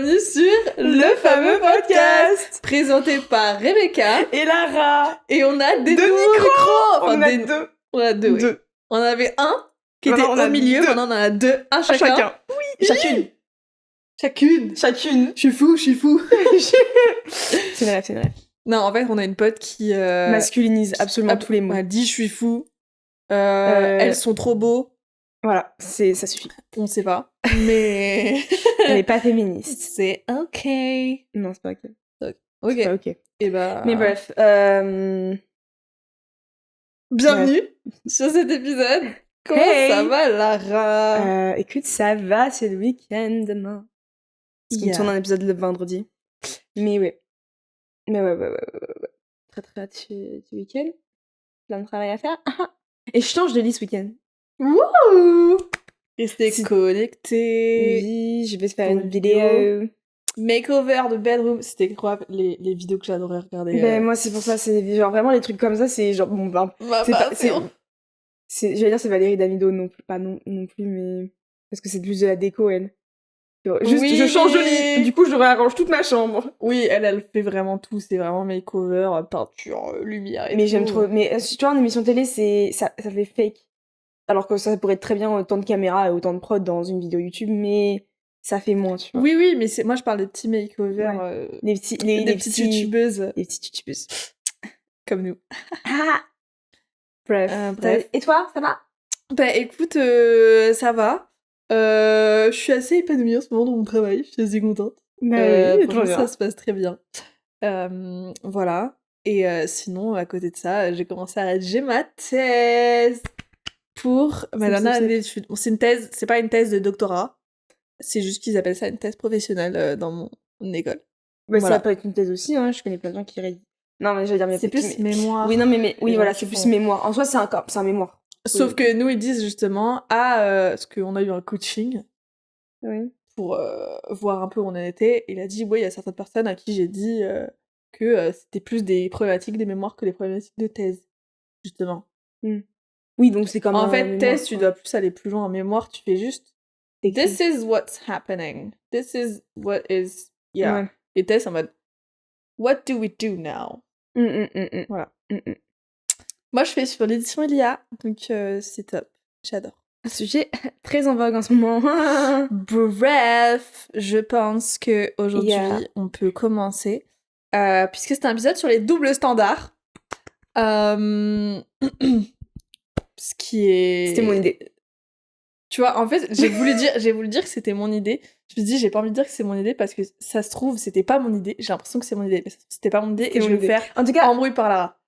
bienvenue sur le fameux podcast présenté par Rebecca et Lara. Et on a des deux nouveaux micros. Enfin, on a deux. On a deux. Oui. On en avait un qui était au milieu, maintenant on en a deux, un chacun. Oui, Chacune. Je suis fou. C'est vrai. Non, en fait, on a une pote qui masculinise absolument tous les mots. Elle dit je suis fou. Elles sont trop beaux. Voilà, ça suffit. On sait pas, mais elle est pas féministe. C'est ok. Non, c'est pas ok. Ok. C'est pas ok. Et bah. Mais bref. Bienvenue sur cet épisode. Comment ça va, Lara? Écoute, ça va, c'est le week-end demain. Parce qu'on tourne un épisode le vendredi. Mais ouais. Très hâte du week-end. Plein de travail à faire. Et je change de lit ce week-end. Wouh! Restez connectés. Oui, je vais te faire une vidéo. Makeover de bedroom, c'était incroyable, les vidéos que j'adorais regarder. Ben moi c'est pour ça, c'est genre vraiment les trucs comme ça, c'est genre bon ben j'allais dire c'est Valérie Damido non plus, pas non plus, mais parce que c'est plus de la déco elle. Juste oui, je change de lit, du coup je réarrange toute ma chambre. Oui, elle fait vraiment tout, c'est vraiment makeover, peinture, lumière et mais tout. J'aime trop, mais tu vois en émission télé ça fait fake. Alors que ça pourrait être très bien autant de caméras et autant de prod dans une vidéo YouTube, mais ça fait moins, tu vois. Oui, mais moi je parle des petits makeovers, les petites youtubeuses. Les petites youtubeuses. Comme nous. Bref. Et toi, ça va? Bah écoute, ça va. Je suis assez épanouie en ce moment dans mon travail, je suis assez contente. Ça se passe très bien. Voilà. Et sinon, à côté de ça, j'ai commencé à rédiger ma thèse pour ma dernière année d'études. Bon, c'est une thèse, c'est pas une thèse de doctorat, c'est juste qu'ils appellent ça une thèse professionnelle dans mon école. Bah, voilà. Ça peut être une thèse aussi, hein. Je connais plein de gens qui rédigent. Non, mais j'allais dire, c'est plus mémoire. Oui, non, mais oui, voilà, c'est plus mémoire. En soi, c'est un mémoire. Sauf que nous, ils disent justement, parce qu'on a eu un coaching pour voir un peu où on en était. Il a dit, il y a certaines personnes à qui j'ai dit que c'était plus des problématiques des mémoires que des problématiques de thèse, justement. Oui, donc c'est comme en fait, thèse, tu dois plus aller plus loin. En mémoire, tu fais juste this is what's happening. This is what is... Yeah. Ouais. Et thèse, en mode what do we do now? Voilà. Moi, je fais sur l'édition Ilia, donc c'est top. J'adore. Un sujet très en vogue en ce moment. Bref, je pense qu'aujourd'hui, on peut commencer. Puisque c'est un épisode sur les doubles standards. Ce qui est... C'était mon idée. Tu vois, en fait, j'ai voulu dire que c'était mon idée. Je me dis, j'ai pas envie de dire que c'est mon idée parce que ça se trouve, c'était pas mon idée. J'ai l'impression que c'est mon idée, mais c'était pas mon idée et je vais me faire en tout cas, embrouille par Lara.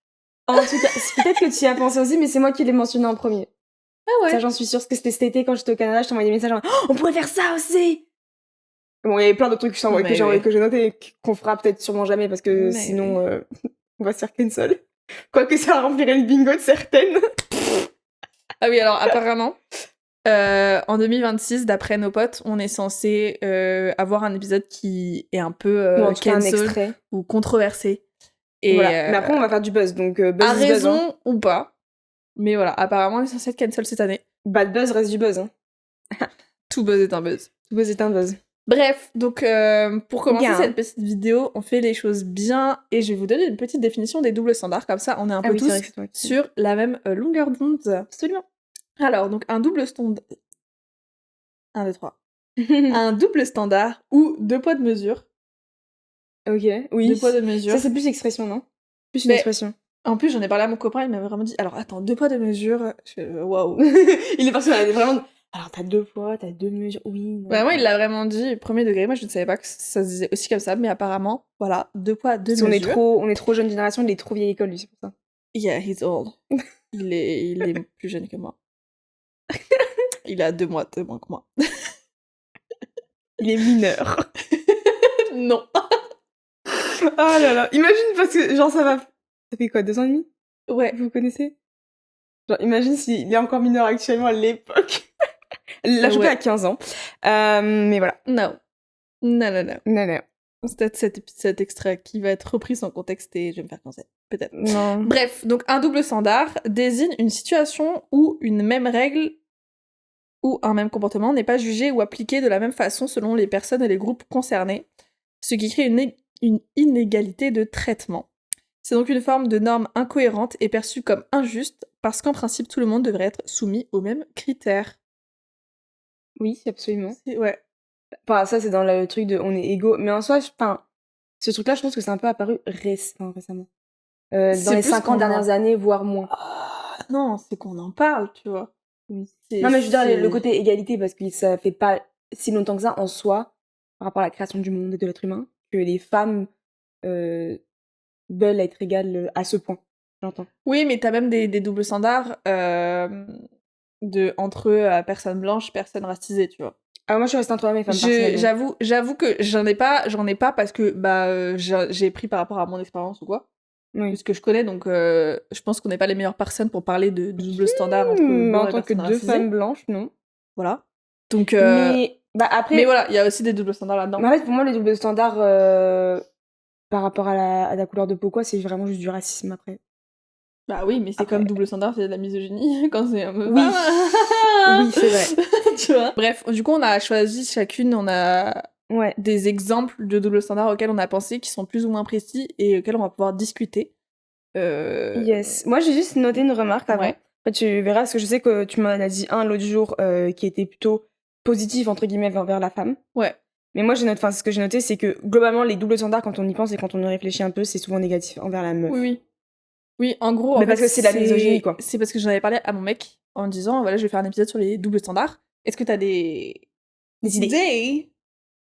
En tout cas, peut-être que tu y as pensé aussi, mais c'est moi qui l'ai mentionné en premier. Ah ouais. Ça, j'en suis sûre, parce que c'était cet été quand j'étais au Canada, je t'envoyais des messages genre on pourrait faire ça aussi! Bon, il y avait plein d'autres trucs que j'ai noté qu'on fera peut-être sûrement jamais parce que sinon on va se faire cancel. Quoique ça remplirait le bingo de certaines. Ah oui, alors apparemment, en 2026, d'après nos potes, on est censé avoir un épisode qui est un peu cancel ou controversé. Et voilà. Mais après, on va faire du buzz, donc buzz a raison buzz, hein. Ou pas. Mais voilà, apparemment, on est censé être cancel cette année. Bad buzz reste du buzz. Hein. Tout buzz est un buzz. Tout buzz est un buzz. Bref, donc pour commencer cette petite vidéo, on fait les choses bien et je vais vous donner une petite définition des doubles standards, comme ça on est un peu tous sur la même longueur d'onde. Absolument. Alors, donc un double standard... 1, 2, 3. Un double standard ou deux poids de mesure. Ok, oui. Deux poids de mesure. Ça c'est plus expression, non? Plus une expression. En plus, j'en ai parlé à mon copain, il m'a vraiment dit, alors attends, deux poids de mesure, waouh. Il est parti, il est vraiment... Alors, t'as deux poids, t'as deux mesures, oui. Bah, moi, il l'a vraiment dit, premier degré. Moi, je ne savais pas que ça se disait aussi comme ça, mais apparemment, voilà, deux poids, deux mesures. On est trop jeune génération, il est trop vieille école, lui, c'est pour ça. Yeah, he's old. il est plus jeune que moi. Il a 2 mois de moins que moi. Il est mineur. Non. Oh là là. Imagine, parce que, genre, ça fait quoi, 2 ans et demi? Ouais. Vous connaissez? Genre, imagine s'il est encore mineur actuellement à l'époque. L'a chopé à 15 ans. Mais voilà. Non. C'est peut-être cet extrait qui va être repris sans contexte et je vais me faire cancer. Peut-être. Non. Bref, donc un double standard désigne une situation où une même règle ou un même comportement n'est pas jugé ou appliqué de la même façon selon les personnes et les groupes concernés, ce qui crée une inégalité de traitement. C'est donc une forme de norme incohérente et perçue comme injuste, parce qu'en principe, tout le monde devrait être soumis aux mêmes critères. Oui, absolument. Ouais. Enfin, ça, c'est dans le truc de on est égaux. Mais en soi, ce truc-là, je pense que c'est un peu apparu récemment. Dans les 5 ans dernières années, voire moins. Non, c'est qu'on en parle, tu vois. Oui. Non, mais je veux dire, le côté égalité, parce que ça fait pas si longtemps que ça, en soi, par rapport à la création du monde et de l'être humain, que les femmes veulent être égales à ce point, j'entends. Oui, mais t'as même des doubles standards entre personnes blanches, personnes racisées, tu vois. Ah, moi, je suis restée entre hommes et femmes, j'avoue que j'en ai pas parce que j'ai pris par rapport à mon expérience ou quoi. Oui. Ce que je connais, donc je pense qu'on n'est pas les meilleures personnes pour parler de double standard entre en tant que deux femmes blanches, non. Voilà. Donc, mais voilà, il y a aussi des doubles standards là-dedans. Mais en fait, pour moi, les doubles standards par rapport à la couleur de peau, quoi, c'est vraiment juste du racisme après. Bah oui, mais c'est comme double standard, c'est de la misogynie quand c'est un peu. Oui, oui, c'est vrai. Tu vois. Bref, du coup, on a choisi chacune, on a des exemples de double standard auxquels on a pensé, qui sont plus ou moins précis et auxquels on va pouvoir discuter. Yes. Moi, j'ai juste noté une remarque avant. En fait, tu verras, parce que je sais que tu m'en as dit un l'autre jour qui était plutôt positif, entre guillemets, envers la femme. Ouais. Mais moi, ce que j'ai noté, c'est que globalement, les doubles standards, quand on y pense et quand on y réfléchit un peu, c'est souvent négatif envers la meuf. Oui, en gros. Mais parce que c'est la misogynie, quoi. C'est parce que j'en avais parlé à mon mec en disant, voilà, je vais faire un épisode sur les doubles standards. Est-ce que t'as des idées?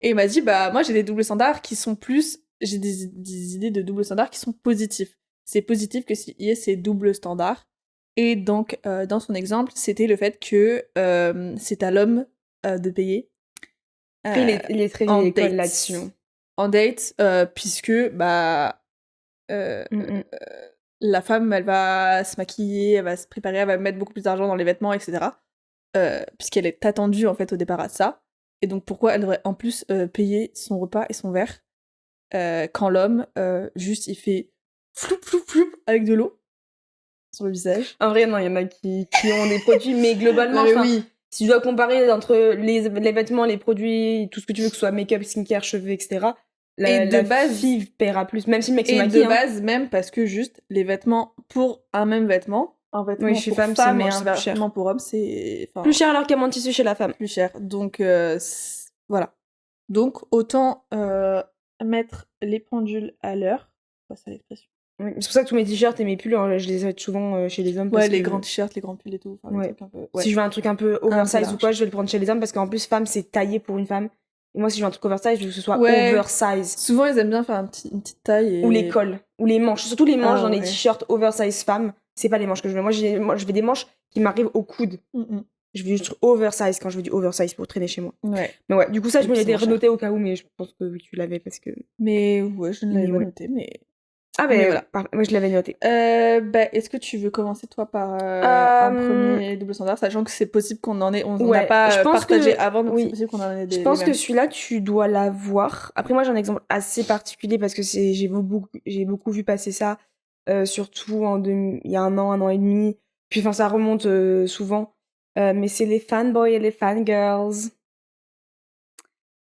Et il m'a dit, bah, moi, j'ai des doubles standards qui sont plus. J'ai des idées de doubles standards qui sont positifs. C'est positif que s'il y ait ces doubles standards. Et donc, dans son exemple, c'était le fait que c'est à l'homme de payer. Après, il est très vieille école là-dessus. En date, puisque, bah. La femme, elle va se maquiller, elle va se préparer, elle va mettre beaucoup plus d'argent dans les vêtements, etc. Puisqu'elle est attendue, en fait, au départ à ça. Et donc, pourquoi elle devrait en plus payer son repas et son verre quand l'homme, juste, il fait floup, floup, floup avec de l'eau sur le visage. En vrai, non, il y en a qui ont des produits, mais globalement, oui. Si tu dois comparer entre les vêtements, les produits, tout ce que tu veux, que ce soit make-up, skincare, cheveux, etc., la fille paiera plus, même si le mec se maquille. Et de base, même parce que juste, les vêtements pour un même vêtement, un vêtement pour femme et un vêtement pour homme, c'est... plus cher alors qu'il y a moins de tissu chez la femme. Plus cher. Donc, voilà. Donc, autant mettre les pendules à l'heure. C'est ça l'expression. Oui, c'est pour ça que tous mes t-shirts et mes pulls, je les achète souvent chez les hommes. Ouais, les grands t-shirts, les grands pulls et tout. Si je veux un truc un peu oversize ou quoi, je vais le prendre chez les hommes parce qu'en plus, femme, c'est taillé pour une femme. Et moi, si je veux un truc oversize, je veux que ce soit oversize. Souvent, ils aiment bien faire une petite taille. Ou les cols, ou les manches. Surtout les manches dans les t-shirts oversize femmes, c'est pas les manches que je veux. Moi, je veux des manches qui m'arrivent au coude. Je veux juste oversize quand je veux du oversize pour traîner chez moi. Ouais. Mais ouais, du coup, ça, je me l'ai renoté au cas où, mais je pense que oui, tu l'avais parce que. Mais ouais, je ne l'avais pas noté, mais. Ah ben voilà, moi je l'avais noté. Est-ce que tu veux commencer toi par un premier double standard, sachant que c'est possible qu'on en ait, on n'a pas partagé avant, donc c'est possible qu'on en ait des. Je pense que celui-là tu dois l'avoir. Après moi j'ai un exemple assez particulier parce que j'ai beaucoup vu passer ça, surtout il y a un an et demi. Puis enfin ça remonte souvent, mais c'est les fanboys et les fangirls.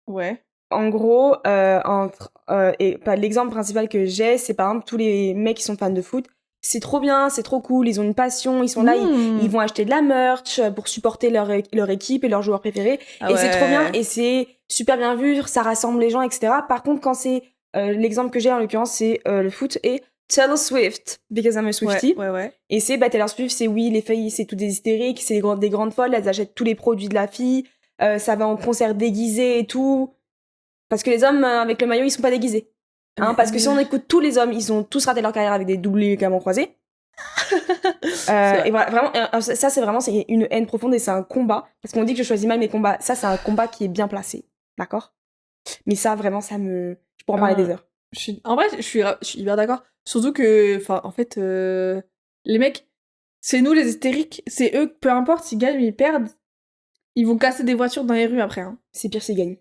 Ouais. En gros, l'exemple principal que j'ai, c'est par exemple tous les mecs qui sont fans de foot. C'est trop bien, c'est trop cool, ils ont une passion, ils sont là, ils vont acheter de la merch pour supporter leur équipe et leurs joueurs préférés. Et c'est trop bien, et c'est super bien vu, ça rassemble les gens, etc. Par contre, quand c'est l'exemple que j'ai en l'occurrence, c'est le foot et Taylor Swift, because I'm a Swiftie. Ouais. Et c'est Taylor Swift, c'est les filles, c'est toutes des hystériques, c'est des grandes folles, elles achètent tous les produits de la fille, ça va en concert déguisé et tout. Parce que les hommes avec le maillot, ils sont pas déguisés. Parce que si on écoute tous les hommes, ils ont tous raté leur carrière avec des doubles ligaments croisés. Et voilà, vraiment, ça c'est une haine profonde et c'est un combat. Parce qu'on dit que je choisis mal mes combats. Ça, c'est un combat qui est bien placé. D'accord ? Mais ça, vraiment, je pourrais en parler des heures. En vrai, je suis hyper d'accord. Surtout que, en fait, les mecs, c'est nous les hystériques. C'est eux, peu importe s'ils gagnent ou ils perdent, ils vont casser des voitures dans les rues après. C'est pire s'ils gagnent.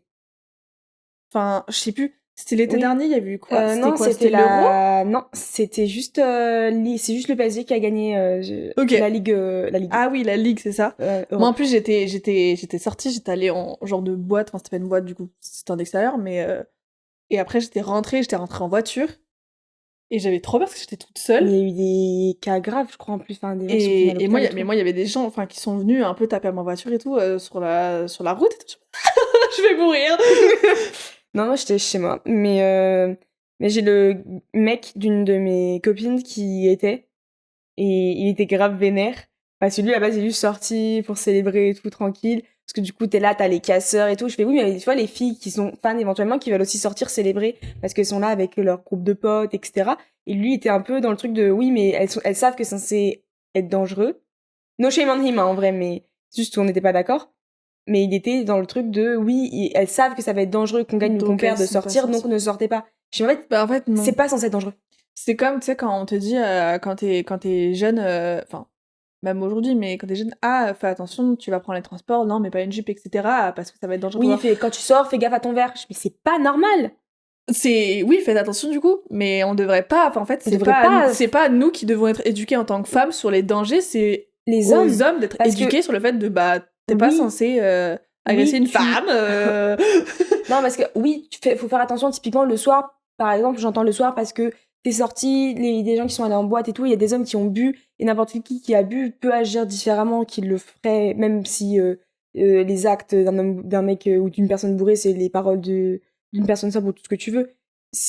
Enfin, je sais plus. C'était l'été dernier, il y avait eu quoi? Non, c'était l'Euro. Non, c'était juste c'est juste le PSG qui a gagné la Ligue. Ah oui, la Ligue, c'est ça. Moi en plus j'étais sortie, j'étais allée en genre de boîte, enfin c'était pas une boîte du coup, c'était en extérieur, mais et après j'étais rentrée en voiture et j'avais trop peur parce que j'étais toute seule. Il y a eu des cas graves, je crois en plus, enfin des gens et moi il y avait des gens enfin qui sont venus un peu taper à ma voiture et tout sur la route et tout. Je vais mourir. Non, moi j'étais chez moi, mais j'ai le mec d'une de mes copines qui y était, et il était grave vénère, parce que lui à la base il est juste sorti pour célébrer et tout tranquille, parce que du coup t'es là, t'as les casseurs et tout. Je fais oui, mais tu vois les filles qui sont fans éventuellement, qui veulent aussi sortir célébrer, parce qu'elles sont là avec leur groupe de potes, etc. Et lui était un peu dans le truc de oui, mais elles savent que c'est censé être dangereux. No shame on him, hein, en vrai, mais juste on n'était pas d'accord. Mais il était dans le truc de oui, elles savent que ça va être dangereux qu'on gagne ou qu'on perd de sortir, donc ne sortez pas. Je me dis, en fait, non. C'est pas censé être dangereux. C'est comme, tu sais, quand on te dit, quand t'es jeune, enfin, même aujourd'hui, mais quand t'es jeune, fais attention, tu vas prendre les transports, non, mais pas une jupe, etc., parce que ça va être dangereux. Oui, quand tu sors, fais gaffe à ton verre. Mais c'est pas normal. Oui, faites attention du coup, mais on devrait pas, enfin, en fait, c'est pas nous qui devons être éduqués en tant que femmes sur les dangers, c'est les hommes d'être éduqués sur le fait de, t'es pas censé agresser une femme. Non, parce que oui, faut faire attention. Typiquement le soir, par exemple, j'entends le soir parce que t'es sorti, des gens qui sont allés en boîte et tout, il y a des hommes qui ont bu, et n'importe qui a bu peut agir différemment qu'il le ferait, même si les actes d'un mec ou d'une personne bourrée, c'est les paroles d'une personne sobre ou tout ce que tu veux.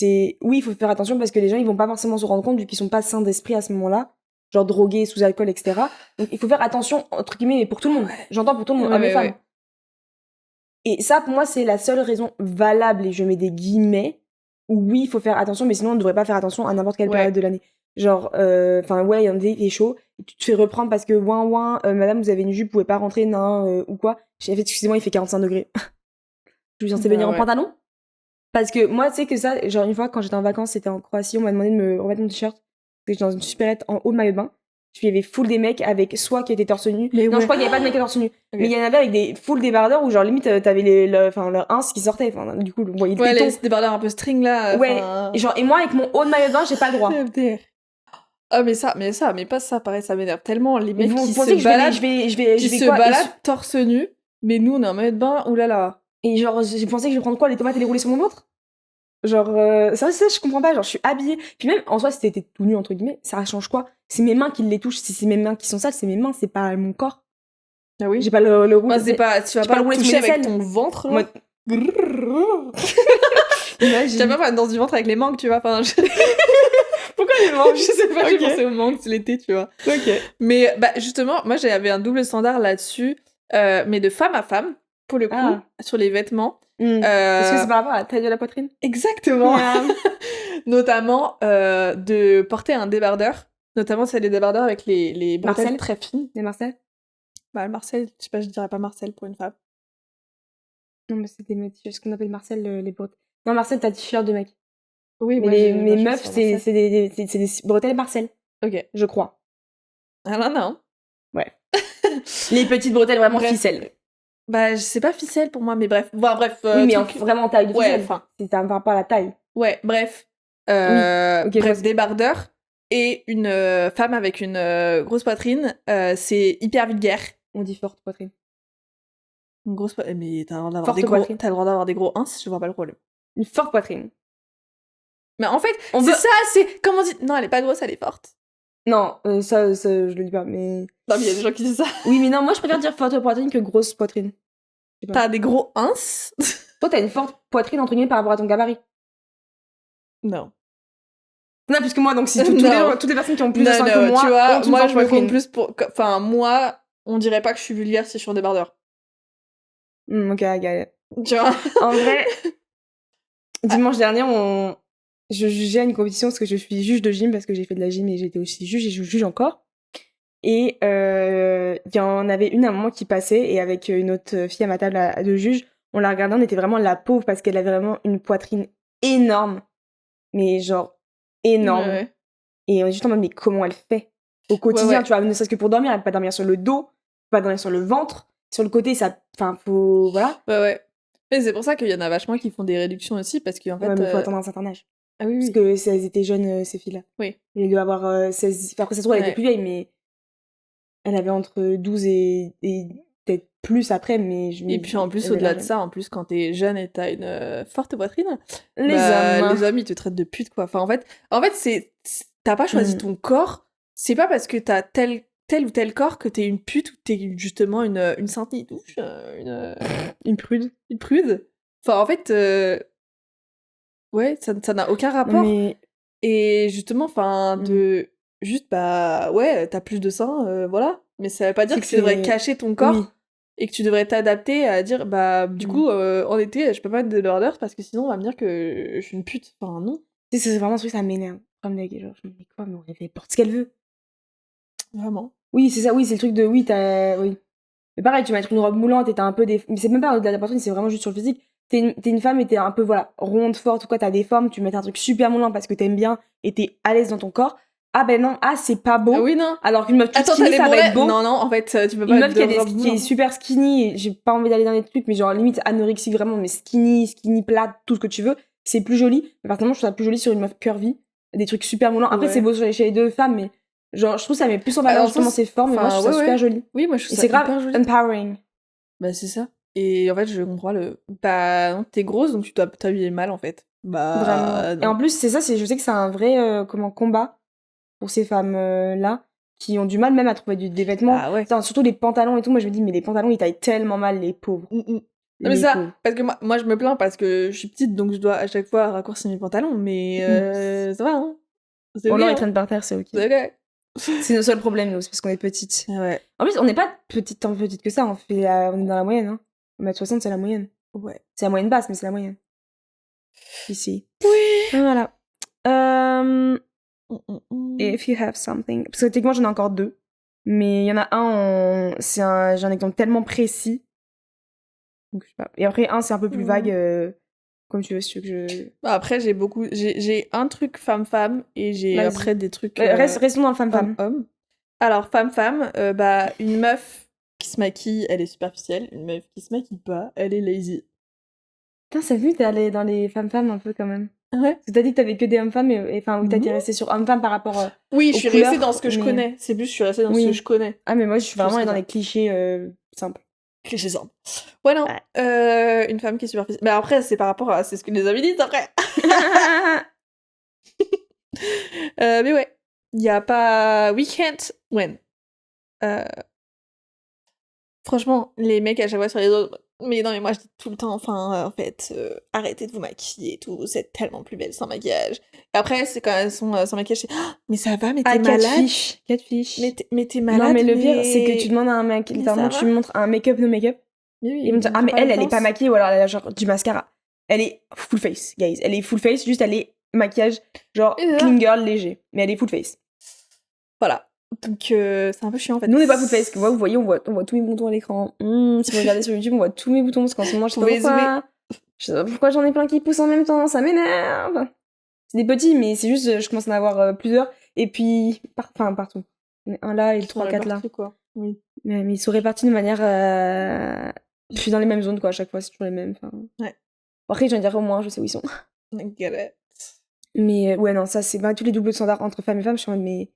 Oui, il faut faire attention parce que les gens, ils vont pas forcément se rendre compte vu qu'ils sont pas sains d'esprit à ce moment-là, genre drogués, sous alcool, etc. Donc il faut faire attention, entre guillemets, mais pour tout le monde. J'entends pour tout le monde, hommes et femmes. Et ça, pour moi, c'est la seule raison valable, et je mets des guillemets, où oui, il faut faire attention, mais sinon, on ne devrait pas faire attention à n'importe quelle période de l'année. Genre, il y en a il est chaud, et tu te fais reprendre parce que, madame, vous avez une jupe, vous pouvez pas rentrer, non, ou quoi. J'ai fait, excusez-moi, il fait 45 degrés. Je vous censée venir en pantalon? Parce que moi, tu sais que ça, genre, une fois, quand j'étais en vacances, c'était en Croatie, on m'a demandé de me remettre mon t-shirt, parce que j'étais dans une supérette en haut de maillot de bain. Puis il y avait full des mecs avec soit qui étaient torse nu. Non, je crois qu'il y avait pas de mecs torse nu. Okay. Mais il y en avait avec des full débardeurs où genre limite t'avais leur ins qui sortaient. Enfin, du coup, on voyait les débardeurs un peu string là. Ouais. Et moi avec mon haut de maillot de bain, j'ai pas le droit. Mais pas ça, pareil, ça m'énerve tellement les mecs qui se baladent. Je vais baladent torse nu. Mais nous on est en maillot de bain, oulala. Et genre j'ai pensé que je vais prendre quoi, les tomates et les rouler sur mon ventre. Genre, ça, je comprends pas. Genre, je suis habillée. Puis même, en soi, si t'étais tout nu, entre guillemets, ça change quoi? C'est mes mains qui les touchent. Si c'est mes mains qui sont sales, c'est mes mains, c'est pas mon corps. Ah oui? J'ai pas le rouler. Tu vas pas le toucher avec ton ventre, là. Imagine. J'aime pas dans du ventre avec les mangues, tu vois. Enfin, Pourquoi les mangues? Je sais pas, j'ai pensé aux mangues, c'est l'été, tu vois. Ok. Mais, justement, moi, j'avais un double standard là-dessus, mais de femme à femme, pour le coup, sur les vêtements. Est-ce que c'est par rapport à la taille de la poitrine? Exactement. Notamment de porter un débardeur. Notamment, c'est les débardeurs avec les bretelles très fines. Les Marcel? Le Marcel, je sais pas, je dirais pas Marcel pour une femme. Non, mais c'est ce qu'on appelle Marcel, les bretelles. Non, Marcel, t'as t-shirt de mec. Oui, mais mes meufs, c'est des bretelles Marcel. Ok. Je crois. Ah non. Ouais. Les petites bretelles vraiment ficelles. Je sais pas ficelle pour moi, mais bref. Bref. Oui, mais vraiment en taille de ficelle. Enfin. C'est un rapport à la taille. Ouais, bref. Bref, débardeur et une femme avec une grosse poitrine, c'est hyper vulgaire. On dit forte poitrine. Une grosse poitrine. Mais t'as le droit d'avoir des gros ins, je vois pas le problème. Une forte poitrine. Mais en fait, c'est comment on dit. Non, elle est pas grosse, elle est forte. Non, ça je le dis pas, mais. Non, mais il y a des gens qui disent ça. Oui, mais non, moi je préfère dire forte poitrine que grosse poitrine. T'as des gros ins? Toi, t'as une forte poitrine entre guillemets par rapport à ton gabarit. Non. Non, puisque moi, donc si toutes les personnes qui ont plus de seins que moi, tu vois, moi je me compte plus pour. Enfin, moi, on dirait pas que je suis vulgaire si je suis en débardeur. Ok, I tu vois. En vrai, dimanche dernier, je jugeais à une compétition parce que je suis juge de gym, parce que j'ai fait de la gym et j'étais aussi juge et je juge encore. Et il y en avait une à un moment qui passait, et avec une autre fille à ma table de juge, on la regardait, on était vraiment la pauvre parce qu'elle avait vraiment une poitrine énorme. Mais genre énorme. Ouais. Et on est juste en mode, mais comment elle fait au quotidien, tu vois, ne serait-ce que pour dormir, elle peut pas dormir sur le dos, pas dormir sur le ventre, sur le côté, ça, enfin, faut, voilà. Ouais. Mais c'est pour ça qu'il y en a vachement qui font des réductions aussi, parce qu'en fait... Ouais, mais faut attendre un certain âge. Ah oui, Parce que elles étaient jeunes, ces filles-là. Oui. Elles doivent avoir 16... Enfin, après, ça se trouve, elle était plus vieille, mais... Elle avait entre 12 et peut-être plus après, mais... Et puis en plus, au-delà de ça, en plus, quand t'es jeune et t'as une forte poitrine, les hommes, ils te traitent de pute, quoi. Enfin, en fait t'as pas choisi ton corps, c'est pas parce que t'as tel ou tel corps que t'es une pute ou t'es justement une sainte nitouche, une prude. Une prude. Enfin, en fait, ouais, ça n'a aucun rapport. Mais... Et justement, enfin, juste, bah, ouais, t'as plus de seins, voilà. Mais ça veut pas dire que tu devrais cacher ton corps et que tu devrais t'adapter à dire, bah, du coup, en été, je peux pas mettre de lourdeur parce que sinon, on va me dire que je suis une pute. Enfin, non. Tu sais, c'est vraiment un truc, ça m'énerve. Comme les gars, genre, je me dis quoi, mais elle porte ce qu'elle veut. Vraiment. Oui, c'est ça, oui, c'est le truc de, oui, oui. Mais pareil, tu vas mettre une robe moulante et t'as un peu des... Mais c'est même pas au-delà de la poitrine, c'est vraiment juste sur le physique. T'es une femme et t'es un peu, voilà, ronde, forte ou quoi, t'as des formes, tu mets un truc super moulant parce que t'aimes bien et t'es à l'aise dans ton corps. Ah ben non, c'est pas beau. Ah oui, non. Alors qu'une meuf toute skinny, ça va être beau. Non, en fait, tu peux pas une meuf qui est super skinny, et j'ai pas envie d'aller dans les trucs, mais genre limite anorexique vraiment, mais skinny plate, tout ce que tu veux, c'est plus joli. Mais par contre, je trouve ça plus joli sur une meuf curvy, des trucs super moulants. Après, c'est beau chez les deux femmes, mais genre, je trouve ça met plus en valeur justement ses formes, et moi, je trouve ça super joli. Oui, moi, je trouve ça hyper joli. Empowering. Bah, c'est ça. Et en fait, je comprends bah, non, t'es grosse, donc tu dois t'habiller mal, en fait. Bah, vraiment. Non. Et en plus, c'est ça, je sais que c'est un vrai combat pour ces femmes-là, qui ont du mal même à trouver des vêtements. Ah ouais. Putain, surtout les pantalons et tout. Moi, je me dis, mais les pantalons, ils taillent tellement mal, les pauvres. Non, mais ça, parce que moi, je me plains parce que je suis petite, donc je dois à chaque fois raccourcir mes pantalons, mais ça va, hein. On leur traîne par terre, c'est ok. C'est ok. C'est notre seul problème, nous, c'est parce qu'on est petites. Ouais. En plus, on n'est pas tant petite que ça, on est dans la moyenne. Hein. 1m60, c'est la moyenne. Ouais. C'est la moyenne basse, mais c'est la moyenne. Ici. Oui. Voilà. If you have something. Parce que techniquement, j'en ai encore 2. Mais il y en a un, j'ai un exemple tellement précis. Donc, je sais pas. Et après, un, c'est un peu plus vague. Comme tu veux, si tu veux que je... Bah après, j'ai un truc femme-femme et j'ai après des trucs... Restons dans le femme-femme. Homme. Alors, femme-femme, bah, une meuf qui se maquille, elle est superficielle. Une meuf qui se maquille pas, elle est lazy. Putain, ça vu, t'es allée dans les femmes-femmes un peu quand même. Ouais. Parce que t'as dit que t'avais que des hommes-femmes, enfin, ou t'étais restée sur hommes-femmes par rapport oui, je suis restée dans ce que je connais. C'est plus, je suis restée dans ce que je connais. Ah, mais moi, je suis vraiment allée dans les clichés simples. Clichés simples. Ouais, non. Une femme qui est superficielle. Mais après, c'est par rapport à... C'est ce que les amis disent, après. Mais ouais. Il y a pas... We can't win. Franchement, les mecs à chaque fois sur les autres... Mais non, mais moi je dis tout le temps, enfin, en fait, arrêtez de vous maquiller et tout, vous êtes tellement plus belle sans maquillage. Et après, c'est quand elles sont sans maquillage, c'est mais ça va, mais t'es malade. Catfish. Mais t'es malade. Non, mais le pire, c'est que tu demandes à un mec, littéralement, tu lui montres un make-up, no make-up. Oui, ils vont dire, ah, mais elle est pas maquillée, ou alors elle a genre du mascara. Elle est full face, guys. Elle est full face, juste elle est maquillage, genre clean girl léger. Mais elle est full face. Voilà. Donc c'est un peu chiant en fait. Nous on n'est pas full face, vous voyez, on voit tous mes boutons à l'écran. Si vous regardez sur YouTube, on voit tous mes boutons parce qu'en ce moment je sais pas pourquoi j'en ai plein qui poussent en même temps, ça m'énerve. C'est des petits, mais c'est juste je commence à en avoir plusieurs et puis partout. Un là et 3-4 là. Quoi. Oui. Mais ils sont répartis de manière je suis dans les mêmes zones quoi, à chaque fois c'est toujours les mêmes. Ouais. Après j'en dirais au moins, je sais où ils sont. Mais ouais non, ça c'est tous les doubles standards entre femmes et femmes, je suis en mode mais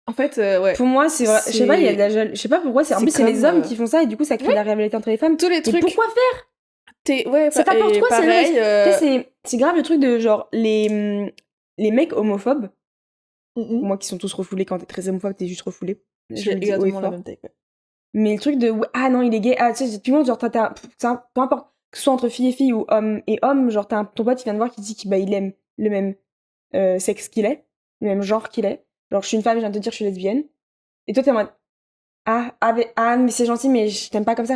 en fait, ouais. Pour moi, c'est vrai. Je sais pas, il y a de la je sais pas pourquoi. En plus, c'est les hommes qui font ça et du coup, ça crée de la rivalité entre les femmes. Tous les trucs. Mais pourquoi faire ouais, ça t'apporte quoi, c'est grave le truc de genre les mecs homophobes. Moi, qui sont tous refoulés quand t'es très homophobe, t'es juste refoulé. J'ai exactement la même taille. Mais le truc de ah non, il est gay. Ah tu sais, tout le monde genre peu importe que ce soit entre fille et fille ou homme et homme, genre ton pote il vient de voir qui dit qu'il aime le même sexe qu'il est, le même genre qu'il est. Genre, je suis une femme, je viens de te dire que je suis lesbienne. Et toi, t'es en mode, mais c'est gentil, mais je t'aime pas comme ça.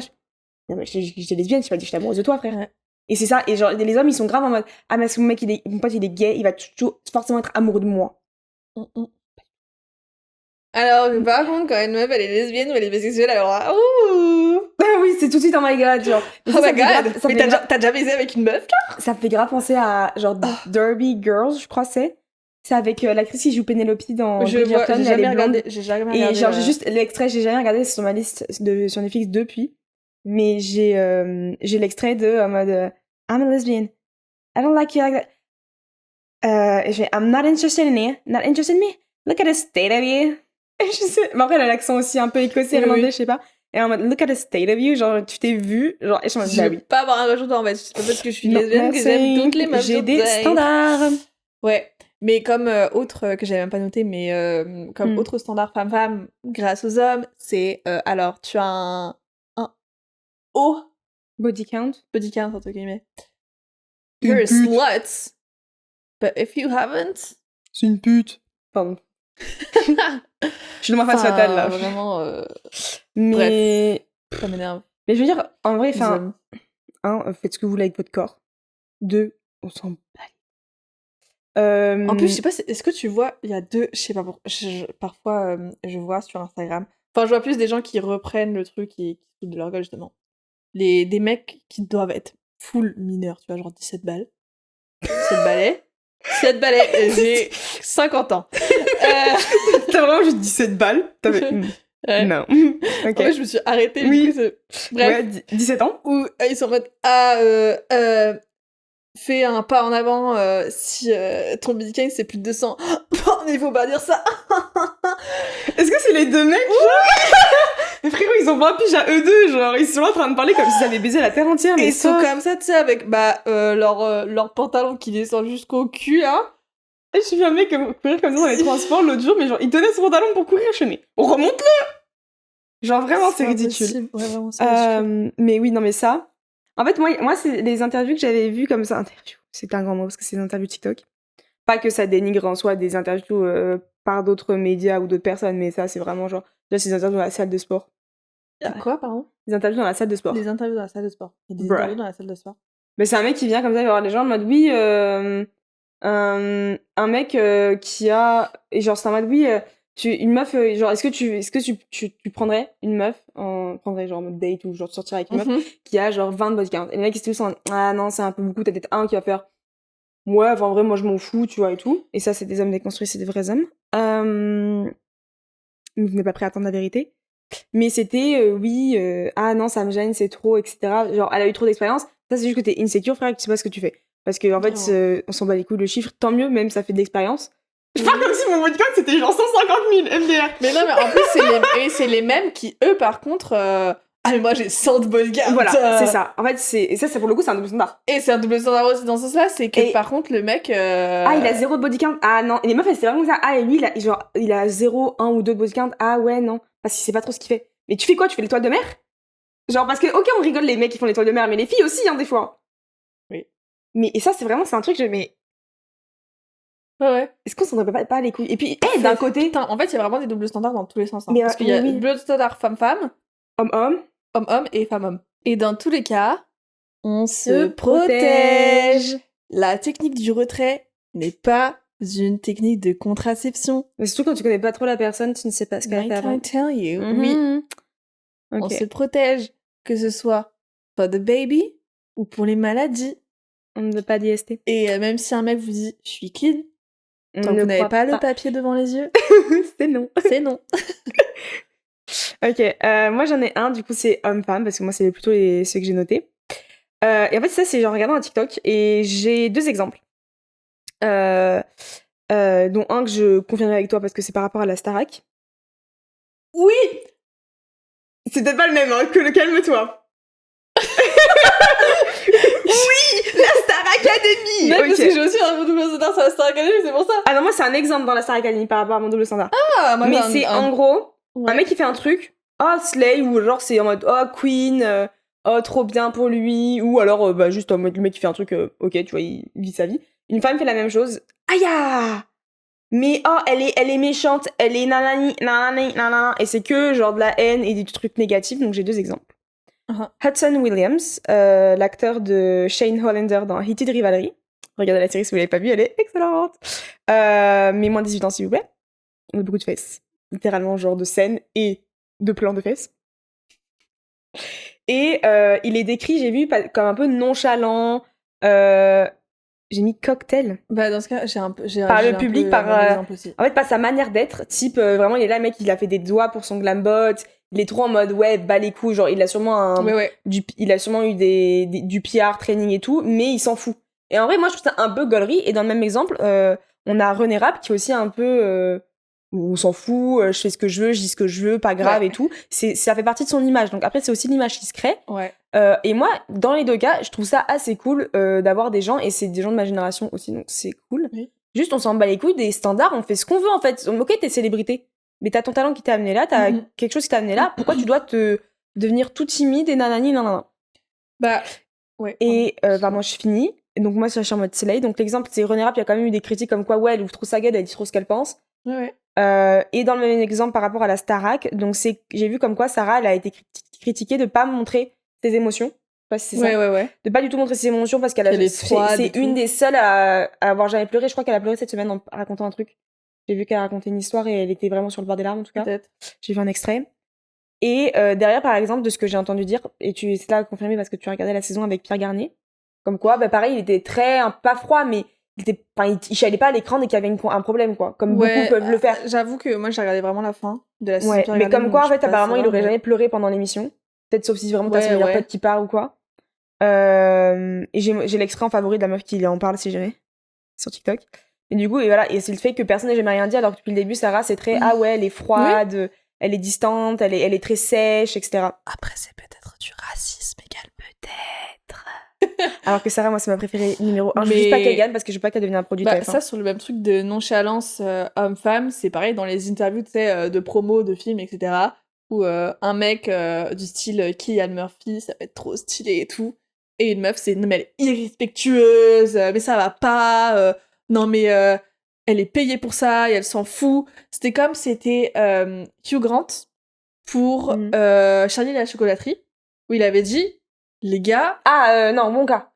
Non, mais j'étais lesbienne, je pas dit que j'étais amoureuse de toi, frère. Et c'est ça, et genre, les hommes, ils sont grave en mode, mais si mon pote, il est gay, il va toujours forcément être amoureux de moi. Alors, par contre, quand une meuf, elle est lesbienne ou elle est bisexuelle, alors, ouh! Oui, c'est tout de suite, oh my god, genre. Oh my god! Mais t'as déjà baisé avec une meuf, là? Ça me fait grave penser à, genre, Derby Girls, je crois c'est. C'est avec l'actrice qui joue Penelope dans Bridgerton, j'ai jamais regardé. Et genre, j'ai juste l'extrait, j'ai jamais regardé, c'est sur ma liste sur Netflix depuis. mais j'ai l'extrait de en mode I'm a lesbian. I don't like you like that. Et je fais I'm not interested in you. Not interested in me. Look at the state of you. Et je sais, mais après elle a l'accent aussi un peu écossais, irlandais, je sais pas. Et en mode look at the state of you, genre tu t'es vu, genre et je me dis bah oui. Je veux pas avoir un rejeton en fait, c'est pas parce que je suis lesbienne que j'aime toutes les meufs. J'ai des standards. Ouais, mais comme autre que j'avais même pas noté, mais comme autre standard femme-femme grâce aux hommes, c'est alors tu as un haut body count entre guillemets. You're a slut, but if you haven't, c'est une pute. Pardon. Je suis dans ma face fatale là. Vraiment. Mais bref, ça m'énerve. Mais je veux dire, en vrai, enfin, faites ce que vous voulez avec votre corps. 2, on s'en bat. En plus, je sais pas, est-ce que tu vois, il y a deux, je sais pas pourquoi, parfois je vois sur Instagram, enfin je vois plus des gens qui reprennent le truc et qui foutent de leur gueule justement. Des mecs qui doivent être full mineurs, tu vois, genre 17 balles. 17 balais, j'ai 50 ans. T'as vraiment juste 17 balles? T'avais... Ouais. Non. Okay. En fait, je me suis arrêtée. Oui. Bref. Ouais, 17 ans. Où ils sont en mode fais un pas en avant si ton Bitcoin c'est plus de 200. Oh, mais il faut pas dire ça. Est-ce que c'est les deux mecs? Mais frérot, ils ont 20 piges à eux deux, genre ils sont là en train de parler comme s'ils avaient baisé la terre entière. Mais ils sont comme ça, tu sais, avec leur pantalon qui descend jusqu'au cul, hein. Et je suis un mec courir comme ça dans les transports l'autre jour, mais genre il tenait son pantalon pour courir chez nous. On remonte-le. Genre vraiment c'est ridicule. Ouais, vraiment c'est ridicule. Mais oui, non mais ça. En fait moi c'est les interviews que j'avais vues comme ça. Interview, c'est un grand mot parce que c'est des interviews TikTok. Pas que ça dénigre en soi des interviews par d'autres médias ou d'autres personnes, mais ça c'est vraiment genre là c'est des interviews dans la salle de sport. Quoi, pardon? Des interviews dans la salle de sport. Des interviews dans la salle de sport. Il y a des interviews dans la salle de sport. Mais c'est un mec qui vient comme ça, il va voir les gens en mode oui, un mec qui a et genre c'est en mode oui, une meuf genre est-ce que tu prendrais une meuf prendrais genre en mode date ou genre sortir avec une meuf qui a genre 20 de body count. Et les mecs ils se disent ah non c'est un peu beaucoup, t'as peut-être un qui va faire ouais enfin en vrai moi je m'en fous tu vois et tout. Et ça c'est des hommes déconstruits, c'est des vrais hommes. Vous n'êtes pas prêt à attendre la vérité. Mais c'était oui ah non ça me gêne c'est trop etc. Genre elle a eu trop d'expérience. Ça c'est juste que t'es insécure frère, tu sais pas ce que tu fais. Parce que en fait on s'en bat les couilles le chiffre, tant mieux même ça fait de l'expérience. Je parle comme si mon body count c'était genre 150 000 MDR. Mais non mais en plus c'est les mêmes qui eux par contre ah mais moi j'ai 100 de body count. Voilà c'est ça. En fait et ça pour le coup c'est un double standard. Et c'est un double standard aussi dans ce sens là, c'est que par contre le mec ah il a 0 de body count. Ah non et les meufs elles c'était vraiment ça. Ah et lui il a 0, 1 ou 2 de body count. Ah ouais non parce qu'il sait pas trop ce qu'il fait. Mais tu fais quoi? Tu fais l'étoile de mer? Genre, parce que, ok, on rigole les mecs qui font l'étoile de mer, mais les filles aussi, hein, des fois. Oui. Mais, et ça, c'est un truc, mais... Ouais. Est-ce qu'on s'en devrait pas les couilles? Et puis, d'un côté... Putain, en fait, il y a vraiment des doubles standards dans tous les sens. Hein, mais parce qu'il y a double standard femme-femme, homme-homme et femme-homme. Et dans tous les cas, on se protège. La technique du retrait n'est pas une technique de contraception. Mais surtout quand tu connais pas trop la personne, tu ne sais pas ce qu'elle fait avant. I tell you. Oui. Okay. On se protège, que ce soit for the baby ou pour les maladies. On ne veut pas d'IST. Et même si un mec vous dit « je suis clean », tant que vous n'avez pas le papier devant les yeux, c'est non. C'est non. Ok, moi j'en ai un, du coup c'est homme-femme, parce que moi c'est plutôt ceux que j'ai notés. Et en fait ça c'est genre regardant un TikTok, et j'ai 2 exemples. Dont un que je confirmerai avec toi parce que c'est par rapport à la Starac. Oui! C'est peut-être pas le même, hein, que le calme-toi. Oui! La Star Academy! Non, parce que j'ai aussi un double standard sur la Star Academy, c'est pour ça. Ah non, moi c'est un exemple dans la Star Academy par rapport à mon double standard. Ah, moi mais c'est en gros, un mec qui fait un truc, slay, ou genre c'est en mode, queen, trop bien pour lui, ou alors juste en mode le mec qui fait un truc, ok, tu vois, il vit sa vie. Une femme fait la même chose, aïe! Mais elle est méchante, elle est nanani, et c'est que genre de la haine et des trucs négatifs, donc j'ai 2 exemples. Hudson Williams, l'acteur de Shane Hollander dans Heated Rivalry. Regardez la série si vous l'avez pas vue, elle est excellente. Mais moins de 18 ans s'il vous plaît. On a beaucoup de fesses. Littéralement genre de scènes et de plans de fesses. Et il est décrit, j'ai vu, comme un peu nonchalant, j'ai mis cocktail. Bah dans ce cas, j'ai par le public, par en fait par sa manière d'être, type vraiment il est là, le mec il a fait des doigts pour son glambot, il est trop en mode ouais, bas les couilles, genre il a sûrement il a sûrement eu du PR training et tout, mais il s'en fout. Et en vrai, moi je trouve ça un peu gaulerie. Et dans le même exemple, on a René Rapp qui est aussi un peu on s'en fout, je fais ce que je veux, je dis ce que je veux, pas grave et tout. Ça fait partie de son image. Donc après, c'est aussi l'image qui se crée. Et moi, dans les deux cas, je trouve ça assez cool d'avoir des gens, et c'est des gens de ma génération aussi, donc c'est cool. Juste, on s'en bat les couilles des standards, on fait ce qu'on veut en fait. Ok, t'es célébrité, mais t'as ton talent qui t'a amené là, t'as quelque chose qui t'a amené là, pourquoi tu dois te devenir tout timide et nanani nanana. Et moi je finis. Et donc moi, je suis en mode Slay. Donc l'exemple, c'est René Rapp, il y a quand même eu des critiques comme quoi, ouais, elle ouvre trop sa gueule, elle dit trop ce qu'elle pense. Et dans le même exemple par rapport à la Starac, donc j'ai vu comme quoi Sarah, elle a été critiquée de pas montrer ses émotions. Je sais pas si c'est ça. De pas du tout montrer ses émotions parce qu'elle c'est une des seules à avoir jamais pleuré. Je crois qu'elle a pleuré cette semaine en racontant un truc. J'ai vu qu'elle racontait une histoire et elle était vraiment sur le bord des larmes en tout cas. Peut-être. J'ai vu un extrait. Et derrière, par exemple, de ce que j'ai entendu dire, et c'est là confirmé parce que tu as regardé la saison avec Pierre Garnier, comme quoi, pareil, il était pas froid, mais il chialait pas à l'écran dès qu'il y avait un problème, quoi. Comme beaucoup peuvent le faire. J'avoue que moi, j'ai regardé vraiment la fin de la saison. Mais comme quoi, en fait, apparemment, il aurait jamais pleuré pendant l'émission. Peut-être sauf si vraiment t'as son meilleur pote qui part ou quoi. Et j'ai l'extrait en favori de la meuf qui en parle, si jamais, sur TikTok. Et du coup, et voilà, et c'est le fait que personne n'ait jamais rien dit, alors que depuis le début, Sarah, c'est très, ah ouais, elle est froide, elle est distante, elle est très sèche, etc. Après, c'est peut-être du racisme égal, peut-être. Alors que Sarah, moi, c'est ma préférée numéro 1. Je veux juste pas qu'elle gagne parce que je veux pas qu'elle devienne un produit TF1. Ça, sur le même truc de nonchalance homme-femme, c'est pareil dans les interviews, tu sais, de promo, de films, etc. Où un mec du style Cillian Murphy, ça va être trop stylé et tout. Et une meuf, non mais elle est irrespectueuse, mais ça va pas, non mais elle est payée pour ça et elle s'en fout. C'était comme c'était Hugh Grant pour Charlie et la chocolaterie, où il avait dit, les gars... non, Wonka.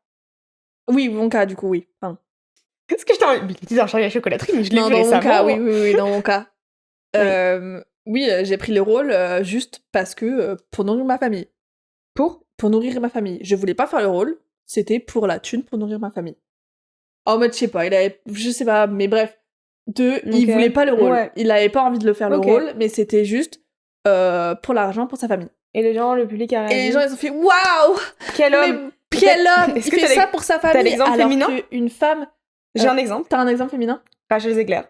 Oui, Wonka, du coup, oui. Enfin... Qu'est-ce que je t'en... Il était dans Charlie et la chocolaterie, mais je l'ai vu récemment. Wonka, oui, dans Wonka. Oui, j'ai pris le rôle juste parce que... pour nourrir ma famille. Pour nourrir ma famille. Je voulais pas faire le rôle, c'était pour la thune, pour nourrir ma famille. En mode, je sais pas, je sais pas, mais bref. Il voulait pas le rôle. Il avait pas envie de le faire le rôle, mais c'était juste pour l'argent, pour sa famille. Et les gens, le public a réagi. Et les gens, ils ont fait waouh! Quel homme! Quel homme! Il fait ça pour sa famille. T'as l'exemple féminin? Une femme. J'ai un exemple. T'as un exemple féminin? Rachel Zegler.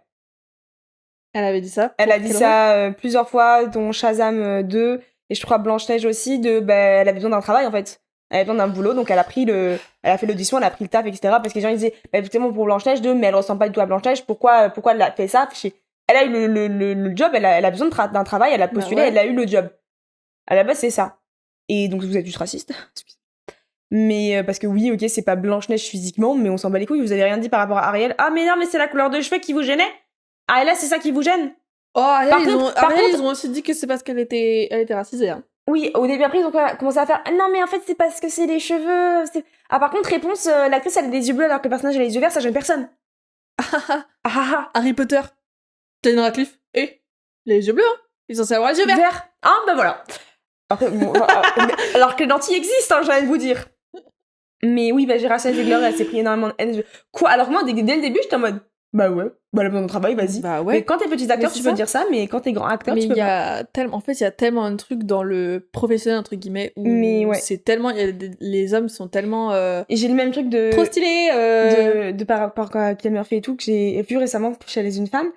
Elle avait dit ça. Elle a dit ça plusieurs fois, dont Shazam 2, et je crois Blanche-Neige aussi, elle avait besoin d'un travail en fait. Elle avait besoin d'un boulot, donc elle a fait l'audition, elle a pris le taf, etc. Parce que les gens ils disaient, effectivement pour Blanche-Neige 2, mais elle ressemble pas du tout à Blanche-Neige, pourquoi elle a fait ça? Elle a eu le job, elle a besoin d'un travail, elle a postulé, elle a eu le job. À la base, c'est ça. Et donc, vous êtes juste raciste. Mais parce que oui, ok, c'est pas Blanche-Neige physiquement, mais on s'en bat les couilles. Vous avez rien dit par rapport à Ariel. Ah, mais non, mais c'est la couleur de cheveux qui vous gênait. Ah, et là, c'est ça qui vous gêne. Oh, Ariel, ils ont aussi dit que c'est parce qu'elle était racisée. Hein. Oui, au début, après, ils ont commencé à faire non, mais en fait, c'est parce que c'est les cheveux. Ah, par contre, réponse, l'actrice, elle a des yeux bleus alors que le personnage a les yeux verts, ça gêne personne. Harry Potter. Daniel Radcliffe. Les yeux bleus, hein. Ils sont censés avoir les yeux verts. Ah, bah voilà. Après, alors que les lentilles existent, j'ai envie de vous dire. Mais oui, j'ai Rachel Zegler, elle s'est pris énormément de haine. Quoi? Alors moi, dès le début, j'étais en mode, bah ouais, elle a besoin de travail, vas-y. Bah ouais. Mais quand t'es petit acteur, tu peux dire ça, mais quand t'es grand acteur, tu peux pas. En fait, il y a tellement un truc dans le professionnel, entre guillemets, où c'est tellement, les hommes sont tellement... Et j'ai le même truc de... Trop stylé de par rapport à Cillian Murphy et tout, que j'ai vu récemment chez Les Une Femme.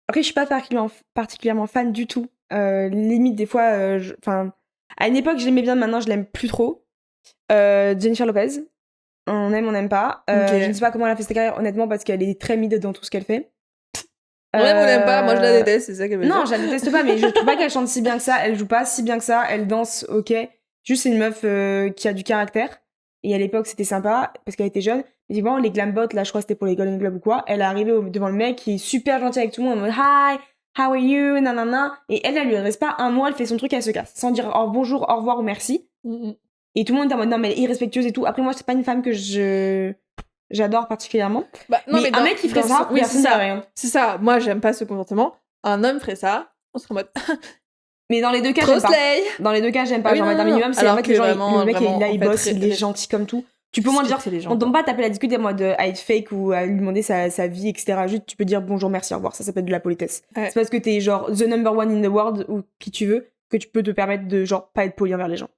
Après, je suis pas particulièrement fan du tout. Limite, des fois, à une époque, je l'aimais bien, maintenant, je l'aime plus trop. Jennifer Lopez. On aime, on n'aime pas. Je ne sais pas comment elle a fait sa carrière, honnêtement, parce qu'elle est très mid dans tout ce qu'elle fait. On aime, on n'aime pas. Moi, je la déteste, c'est ça qu'elle veut dire. Non, je la déteste pas, mais je trouve pas qu'elle chante si bien que ça. Elle joue pas si bien que ça. Elle danse, ok. Juste, c'est une meuf qui a du caractère. Et à l'époque, c'était sympa, parce qu'elle était jeune. Mais bon, les glam bots, là, je crois que c'était pour les Golden Globes ou quoi. Elle est arrivée devant le mec qui est super gentil avec tout le monde, en mode hi, how are you, nanana. Et elle lui reste pas un mois, elle fait son truc, elle se casse. Sans dire bonjour, au revoir ou merci. Et tout le monde est en mode non, mais elle est irrespectueuse et tout. Après, moi, c'est pas une femme que j'adore particulièrement. Non, mais un mec qui ferait ça, oui, c'est ça. Rien. C'est ça. Moi, j'aime pas ce comportement. Un homme ferait ça, on serait en mode. Mais dans les deux cas, j'aime pas. Dans les deux cas, j'aime pas. Genre, un minimum, c'est en fait, le mec, il bosse, il est gentil comme tout. Tu peux moins dire, on tombe pas taper la discute en mode à être fake ou à lui demander sa vie, etc. Juste, tu peux dire bonjour, merci, au revoir. Ça s'appelle de la politesse. Ouais. C'est parce que t'es genre the number one in the world ou qui tu veux. que tu peux te permettre de, genre, pas être poli envers les gens.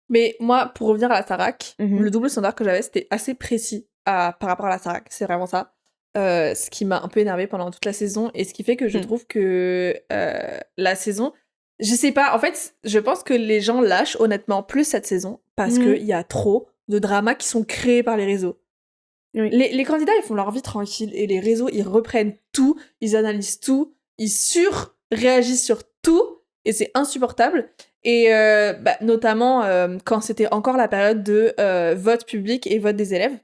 Mais moi, pour revenir à la Starac, le double standard que j'avais, c'était assez précis par rapport à la Starac. C'est vraiment ça. Ce qui m'a un peu énervée pendant toute la saison et ce qui fait que je trouve que la saison... Je sais pas, en fait, je pense que les gens lâchent honnêtement plus cette saison parce qu'il y a trop de dramas qui sont créés par les réseaux. Oui. Les candidats, ils font leur vie tranquille et les réseaux, ils reprennent tout, ils analysent tout, ils surréagissent sur tout et c'est insupportable. Et notamment quand c'était encore la période de vote public et vote des élèves.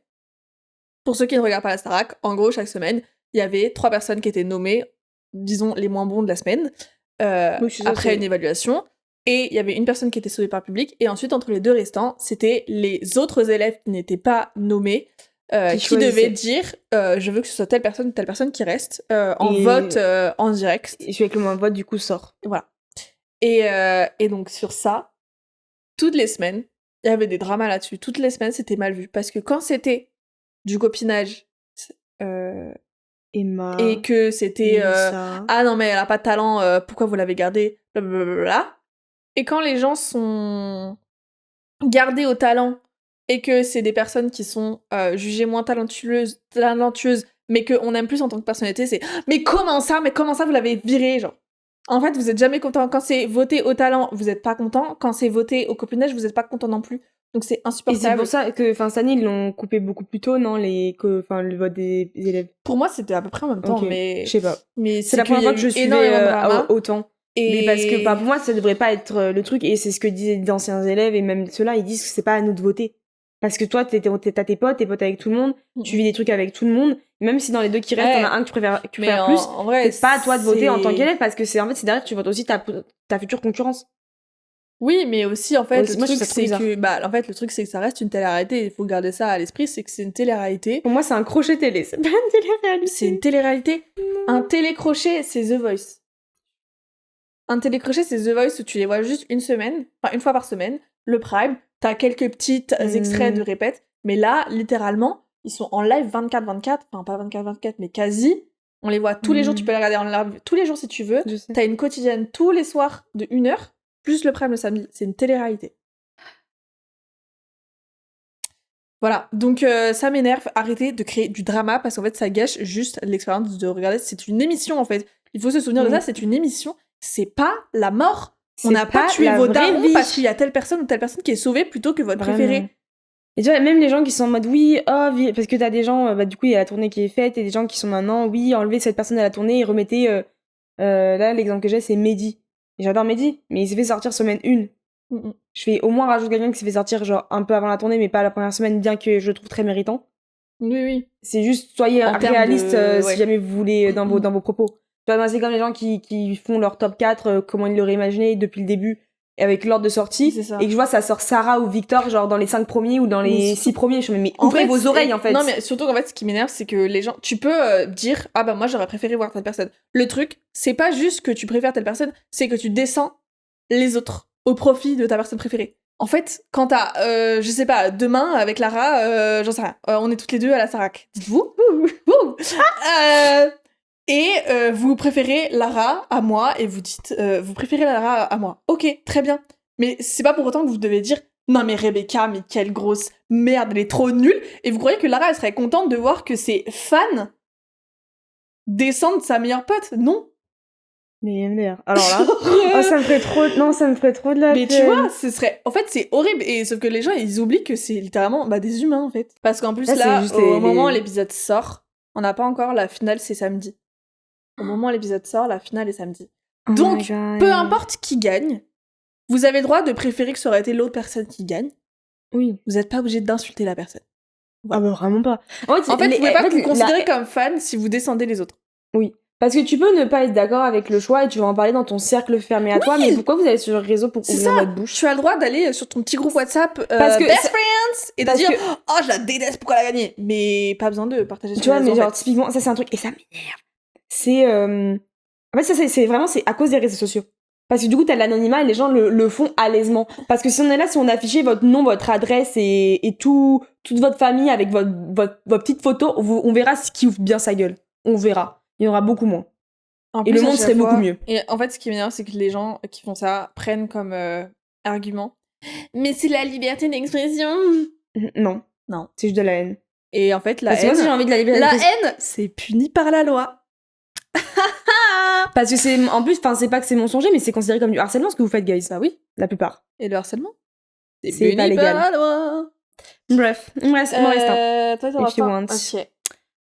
Pour ceux qui ne regardent pas la Starac, en gros, chaque semaine, il y avait 3 personnes qui étaient nommées, disons les moins bons de la semaine, après une évaluation. Et il y avait une personne qui était sauvée par le public. Et ensuite, entre les 2 restants, c'était les autres élèves qui n'étaient pas nommés qui devaient dire je veux que ce soit telle personne ou telle personne qui reste en vote en direct. Et celui avec le moins de vote, du coup, sort. Voilà. Et donc, sur ça, toutes les semaines, il y avait des dramas là-dessus. Toutes les semaines, c'était mal vu. Parce que quand c'était du copinage Emma, et que c'était ah non mais elle a pas de talent, pourquoi vous l'avez gardée, blablabla. Et quand les gens sont gardés au talent et que c'est des personnes qui sont jugées moins talentueuses mais qu'on aime plus en tant que personnalité, c'est mais comment ça vous l'avez viré, genre. En fait, vous êtes jamais content. Quand c'est voté au talent, vous êtes pas content. Quand c'est voté au copinage, vous êtes pas content non plus. Donc c'est insupportable. Et c'est pour ça que, cette année, ils l'ont coupé beaucoup plus tôt, non, le vote des élèves. Pour moi, c'était à peu près en même temps, mais je sais pas. Mais c'est la première fois que je suivais autant. Mais parce que, pour moi, ça devrait pas être le truc, et c'est ce que disaient d'anciens élèves, et même ceux-là, ils disent que c'est pas à nous de voter. Parce que toi, t'as tes potes avec tout le monde, tu vis des trucs avec tout le monde, même si dans les 2 qui restent, t'en as un que tu préfères plus, en vrai, c'est pas à toi de voter en tant qu'élève, parce que c'est derrière, tu votes aussi ta future concurrence. Oui, mais aussi, en fait, le truc, c'est que ça reste une télé-réalité. Il faut garder ça à l'esprit, c'est que c'est une télé-réalité. Pour moi, c'est un crochet télé, c'est pas une télé-réalité. C'est une télé-réalité. Un télécrochet, c'est The Voice. Un télécrochet, c'est The Voice où tu les vois juste une fois par semaine. Le Prime, t'as quelques petits extraits de répètes. Mais là, littéralement, ils sont en live 24/24. Enfin, pas 24/24, mais quasi. On les voit tous les jours, tu peux les regarder en live tous les jours si tu veux. T'as une quotidienne tous les soirs de 1 heure. Plus le Prime le samedi, c'est une télé-réalité. Voilà, donc ça m'énerve, arrêtez de créer du drama parce qu'en fait ça gâche juste l'expérience de regarder. C'est une émission en fait, il faut se souvenir de ça, c'est une émission, c'est pas la mort. On n'a pas tué vos darons parce qu'il y a telle personne ou telle personne qui est sauvée plutôt que votre préféré. Et tu vois, même les gens qui sont en mode oui, parce que t'as des gens, du coup il y a la tournée qui est faite et des gens qui sont maintenant, oui, enlever cette personne à la tournée et remettez, là l'exemple que j'ai c'est Mehdi. J'adore Mehdi, mais il s'est fait sortir semaine 1. Je fais au moins rajouter quelqu'un qui s'est fait sortir genre un peu avant la tournée, mais pas la première semaine, bien que je le trouve très méritant. Oui. C'est juste, soyez réaliste si jamais vous voulez dans vos propos. Tu vois, c'est comme les gens qui font leur top 4, comment ils l'auraient imaginé depuis le début, avec l'ordre de sortie, et que je vois ça sort Sarah ou Victor, genre dans les 5 premiers ou dans les 6 premiers. Je me dis, mais ouvrez vos oreilles en fait. Non, mais surtout qu'en fait, ce qui m'énerve, c'est que les gens, tu peux dire, ah bah moi j'aurais préféré voir telle personne. Le truc, c'est pas juste que tu préfères telle personne, c'est que tu descends les autres au profit de ta personne préférée. En fait, quand t'as, je sais pas, demain avec Lara, j'en sais rien, on est toutes les deux à la Starac. Dites-vous. Et vous préférez Lara à moi et vous dites vous préférez Lara à moi. Ok, très bien. Mais c'est pas pour autant que vous devez dire non mais Rebecca, mais quelle grosse merde, elle est trop nulle. Et vous croyez que Lara elle serait contente de voir que ses fans descendent sa meilleure pote? Non. Mais merde. Alors là, ça me ferait trop de la peine. Mais tu vois, ce serait... En fait, c'est horrible. Et sauf que les gens, ils oublient que c'est littéralement des humains, en fait. Parce qu'en plus, là, au moment où l'épisode sort, on n'a pas encore la finale, c'est samedi. Au moment où l'épisode sort, la finale est samedi. Donc, peu importe qui gagne, vous avez le droit de préférer que ça aurait été l'autre personne qui gagne. Oui. Vous n'êtes pas obligé d'insulter la personne. Ah bah vraiment pas. En fait, vous pouvez pas vous considérer comme fan si vous descendez les autres. Oui. Parce que tu peux ne pas être d'accord avec le choix et tu vas en parler dans ton cercle fermé à toi, mais pourquoi vous allez sur le réseau pour ouvrir votre bouche? Tu as le droit d'aller sur ton petit groupe WhatsApp Best Friends et de dire oh je la déteste, pourquoi elle a gagné, mais pas besoin de partager sur tu vois, mais genre typiquement ça c'est un truc et ça m'énerve. C'est en fait ça c'est vraiment c'est à cause des réseaux sociaux. Parce que du coup t'as l'anonymat et les gens le font à l'aisement. Parce que si on est là, si on affichait votre nom, votre adresse et toute votre famille avec votre petite photo, on verra ce qui ouvre bien sa gueule. On verra. Il y en aura beaucoup moins. Et le monde serait beaucoup mieux. Et en fait, ce qui m'énerve, c'est que les gens qui font ça prennent comme argument. Mais c'est la liberté d'expression. Non. C'est juste de la haine. Et en fait, la haine... moi, si j'ai envie de la liberté d'expression... La haine, c'est puni par la loi. Parce que c'est... En plus, c'est pas que c'est mensonger, mais c'est considéré comme du harcèlement, ce que vous faites, guys. Bah oui. La plupart. Et le harcèlement, c'est pas légal. Par la loi. Bref, il me reste un. Toi, t'en as pas. Ok.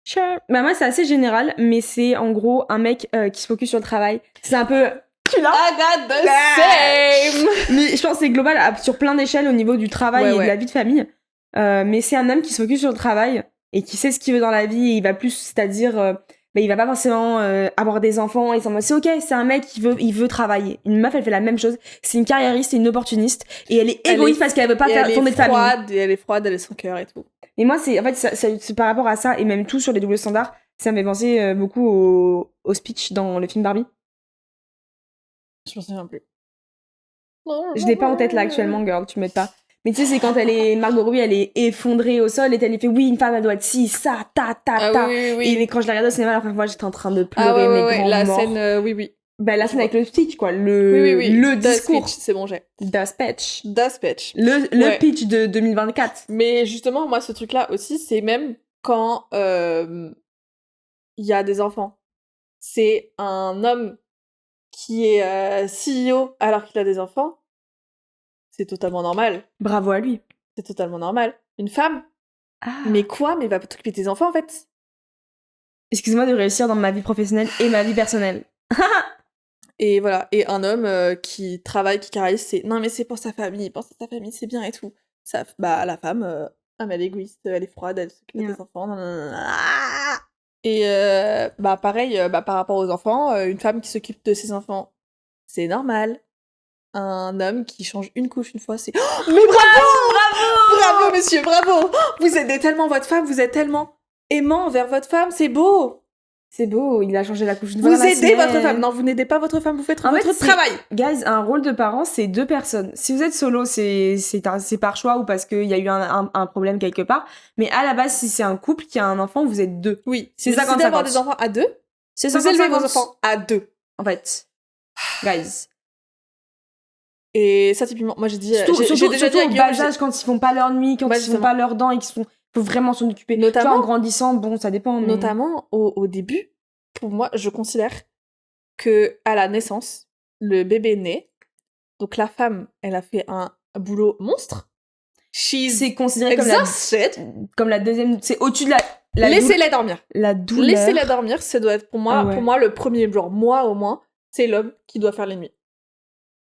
Sure. Bah moi, c'est assez général, mais c'est en gros un mec qui se focus sur le travail. C'est un peu... I got the same. Mais je pense que c'est global sur plein d'échelles au niveau du travail et de la vie de famille. Mais c'est un homme qui se focus sur le travail et qui sait ce qu'il veut dans la vie. Et il va plus, c'est-à-dire... il va pas forcément avoir des enfants et c'est ok, c'est un mec il veut travailler. Une meuf, elle fait la même chose, c'est une carriériste, c'est une opportuniste et elle est égoïste parce qu'elle veut pas faire tourner de famille. Et elle est froide, elle est sans cœur et tout. Et moi c'est par rapport à ça et même tout sur les doubles standards, ça me fait penser beaucoup au speech dans le film Barbie. Je m'en souviens plus. Je l'ai pas en tête là actuellement, girl, tu m'aides pas. Mais tu sais, c'est quand Margot Robbie, elle est effondrée au sol et elle fait oui, une femme, elle doit être ci, ça, ta. Oui. Et quand je la regardais au cinéma la première fois, j'étais en train de pleurer, mes grands la morts. Scène, oui. Bah, la scène avec le speech, quoi. Le discours. Speech, c'est bon, j'ai. The speech. Le pitch de 2024. Mais justement, moi, ce truc-là aussi, c'est même quand il y a des enfants. C'est un homme qui est CEO alors qu'il a des enfants. C'est totalement normal. Bravo à lui. C'est totalement normal. Une femme. Mais quoi? Mais va t'occuper de tes enfants, en fait. Excuse-moi de réussir dans ma vie professionnelle et ma vie personnelle. Et voilà. Et un homme qui travaille, qui caresse, c'est non, mais c'est pour sa famille. Il pense à sa famille, c'est bien et tout. Ça, la femme, mais elle est égoïste, elle est froide, elle s'occupe des enfants. Et pareil, par rapport aux enfants, une femme qui s'occupe de ses enfants, c'est normal. Un homme qui change une couche une fois, c'est... Oh, mais bravo, monsieur, bravo. Vous aidez tellement votre femme, vous êtes tellement aimant envers votre femme, c'est beau. C'est beau, il a changé la couche une fois. Vous aidez votre femme. Non, vous n'aidez pas votre femme, vous faites votre travail. Guys, un rôle de parent, c'est 2 personnes. Si vous êtes solo, c'est par choix ou parce qu'il y a eu un problème quelque part. Mais à la base, si c'est un couple qui a un enfant, vous êtes 2. Oui, si vous décidez d'avoir des enfants à 2, vous élevez vos enfants à 2. En fait, guys. Et ça, typiquement, moi j'ai dit... J'ai déjà dit au bas âge, quand ils font pas leur nuit, quand ils font pas leurs dents et qu'ils faut vraiment s'en occuper. Notamment, en grandissant, bon, ça dépend. Mais... Notamment, au début, pour moi, je considère que à la naissance, le bébé naît, donc la femme, elle a fait un boulot monstre. C'est considéré comme la deuxième... C'est au-dessus de la Laissez-la dormir. La douleur. Laissez-la dormir, ça doit être pour moi le premier jour, moi au moins, c'est l'homme qui doit faire les nuits.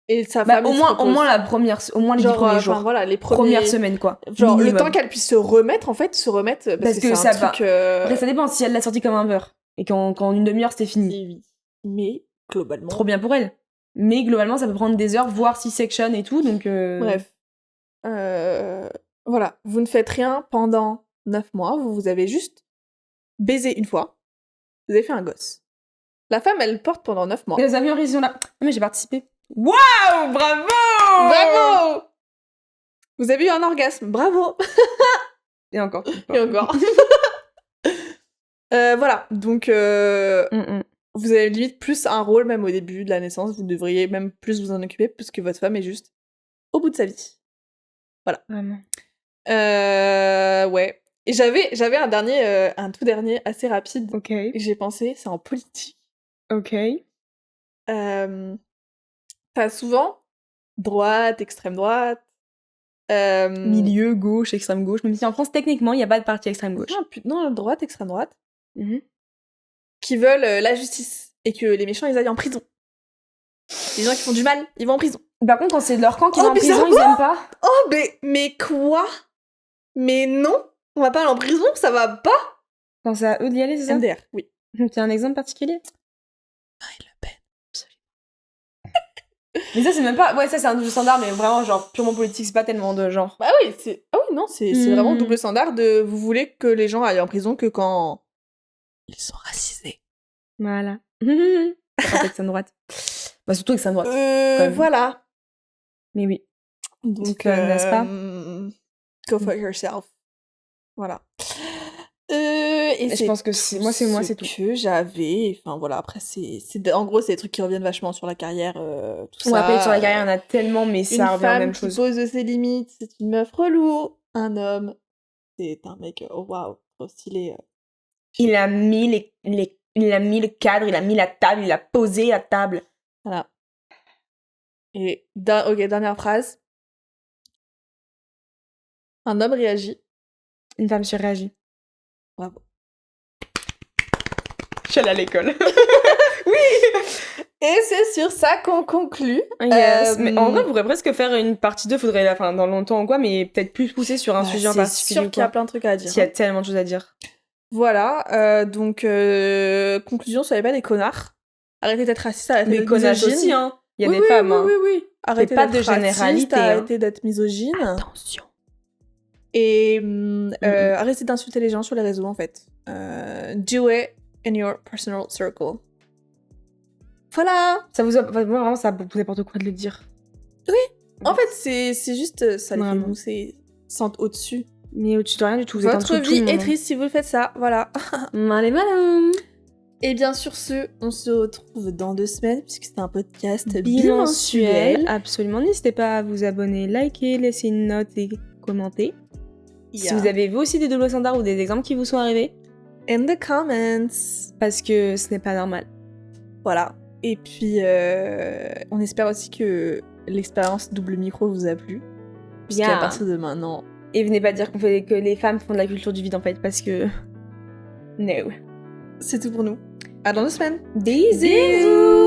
Et sa femme au moins les 10 premiers jours. Voilà, les premières semaines, quoi. Genre, le temps qu'elle puisse se remettre, parce que c'est un truc... Après, ça dépend si elle l'a sorti comme un beurre. Et qu'en une demi-heure, c'était fini. Oui. Mais, globalement... Trop bien pour elle. Mais, globalement, ça peut prendre des heures, voire 6 sections et tout, donc... Bref. Voilà. Vous ne faites rien pendant 9 mois, vous avez juste baisé une fois. Vous avez fait un gosse. La femme, elle porte pendant 9 mois. Les amis en région là. Ah, mais j'ai participé. Waouh, bravo. Vous avez eu un orgasme, bravo. Et encore. Voilà, donc vous avez limite plus un rôle même au début de la naissance, vous devriez même plus vous en occuper puisque votre femme est juste au bout de sa vie. Voilà. Vraiment. Ouais. Et j'avais un tout dernier assez rapide. Ok. Et j'ai pensé, c'est en politique. Ok. T'as souvent droite, extrême droite, milieu, gauche, extrême gauche. Même si en France, techniquement, il n'y a pas de parti extrême gauche. Non, droite, extrême droite. Qui veulent la justice et que les méchants, ils aillent en prison. Les gens qui font du mal, ils vont en prison. Par contre, quand c'est de leur camp qui va en prison, ils aiment pas. Oh, mais quoi? Mais non, on va pas aller en prison, ça va pas. Quand c'est à eux d'y aller, c'est ça? MDR, oui. Tu as un exemple particulier? Marine Le Pen. Mais ça, c'est même pas... Ouais, ça, c'est un double standard, mais vraiment, genre, purement politique, c'est pas tellement de genre... Bah oui, c'est vraiment double standard de... Vous voulez que les gens aillent en prison que quand... ils sont racisés. Voilà. Pas extrême droite. Bah, surtout extrême droite. Voilà. Mais oui. Donc, n'est-ce pas? Go for yourself. Voilà. Et et je pense que c'est moi, c'est tout. Que j'avais. Enfin voilà, après, en gros, c'est des trucs qui reviennent vachement sur la carrière, tout ça. Après, sur la carrière, il y en a tellement, mais ça revient à la même chose. Une femme qui pose ses limites, c'est une meuf relou. Un homme, c'est un mec, oh waouh, trop stylé. Il a mis il a mis le cadre, il a mis la table, il a posé la table. Voilà. Et, ok, dernière phrase. Un homme réagit. Une femme surréagit. Bravo. Je suis allée à l'école. Oui. Et c'est sur ça qu'on conclut. Yes. Mais en vrai, on pourrait presque faire une partie 2, faudrait dans longtemps ou quoi, mais peut-être plus pousser sur un sujet en particulier. C'est sûr qu'il y a plein de trucs à dire. Il y a tellement de choses à dire. Voilà, donc conclusion, soyez pas des connards. Arrêtez d'être raciste, arrêtez d'être misogyne. Aussi, hein. Il y a des femmes. Oui. Arrêtez pas de généralité. Arrêtez d'être misogyne. Attention. Et arrêtez d'insulter les gens sur les réseaux, en fait. Do it in your personal circle. Voilà. Ça vous vraiment, ça vous n'importe quoi de le dire. Oui. En fait, c'est juste, ça les fait mousser, sentent au-dessus. Mais au-dessus de rien du tout. Vous Votre vie est triste si vous faites ça, voilà. Allez, malin. Et bien sur ce, on se retrouve dans 2 semaines, puisque c'est un podcast bimensuel. Absolument, n'hésitez pas à vous abonner, liker, laisser une note et commenter. Si vous avez vous aussi des doubles standards ou des exemples qui vous sont arrivés. In the comments. Parce que ce n'est pas normal. Voilà. Et puis, on espère aussi que l'expérience double micro vous a plu. Puisqu'à partir de maintenant... Et venez pas dire que les femmes font de la culture du vide, en fait, parce que... No. C'est tout pour nous. À dans 2 semaines. Bisous.